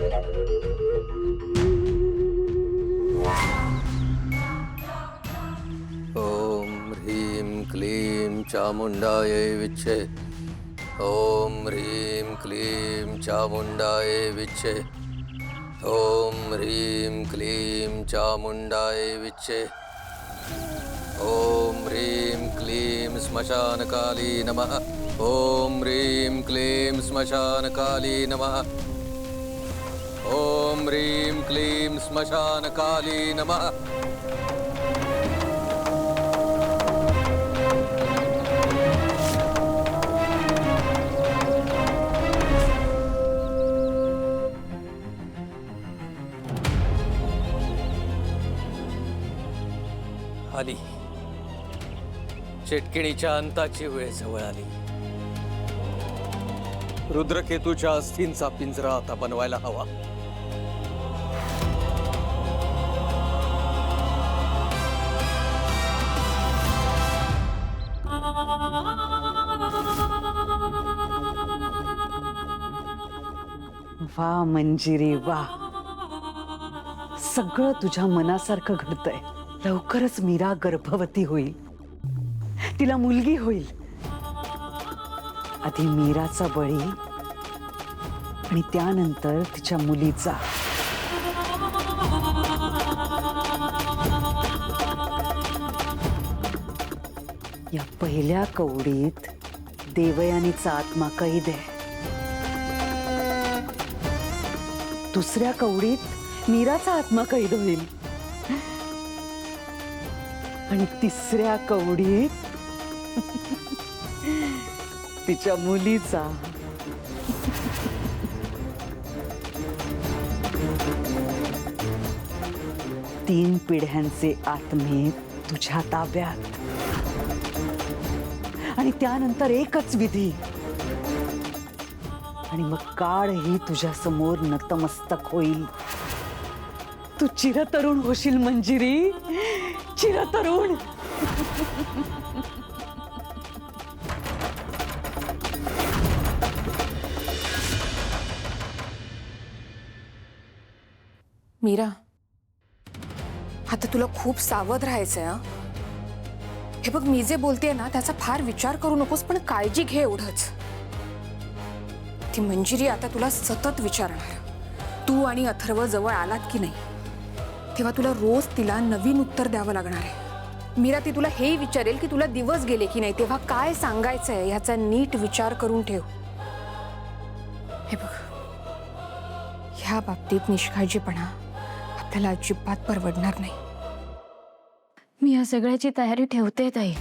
ओम ह्रीं क्लीं चामुंडायै विच्चे। ओम ह्रीं क्लीं चामुंडायै विच्चे। ओम ह्रीं क्लीं चामुंडायै विच्चे। ओम ह्रीं क्लीं श्मशानकाली नमः। ओम ह्रीं क्लीं श्मशानकाली नमः। ओम ह्रीं क्लीं श्मशानकाली नमः। आली चेटकिणीच्या अंताची वेळ जवळ आली। रुद्रकेतूच्या अस्थींचा पिंजरा आता बनवायला हवा। वा मंजिरी वा, सगळं तुझ्या मनासारखं घडतंय। लवकरच मीरा गर्भवती होईल, तिला मुलगी होईल। आधी मीराचा बळी आणि त्यानंतर तिच्या मुलीचा। या पहिल्या कवडीत देवयानीचा आत्मा कैद आहे, दुसऱ्या कवडीत मीराचा आत्मा कैद होईल आणि तिसऱ्या कवडीत तिच्या मुलीचा। तीन पिढ्यांचे आत्मे तुझ्या ताब्यात आणि त्यानंतर एकच विधी आणि मग काळही तुझ्या समोर नतमस्तक होईल। तू चिरतरुण होशील मंजिरी, चिरतरुण। मीरा, आता तुला खूप सावध राहायचंय हा। हे बघ, मी जे बोलतेय ना त्याचा फार विचार करू नकोस, पण काळजी घे एवढंच। ती मंजिरी आता तुला सतत विचारणार, तू आणि अथर्व जवळ आलात की नाही, तेव्हा तुला रोज तिला नवीन उत्तर द्यावं लागणार आहे। मीरा, ती तुला हे विचारेल की तुला दिवस गेले की नाही, तेव्हा काय सांगायचंय ह्याचा नीट विचार करून ठेव। हे बघ, ह्या बाबतीत निष्काळजीपणा आपल्याला अजिबात परवडणार नाही। मी या सगळ्याची तयारी ठेवते ताई।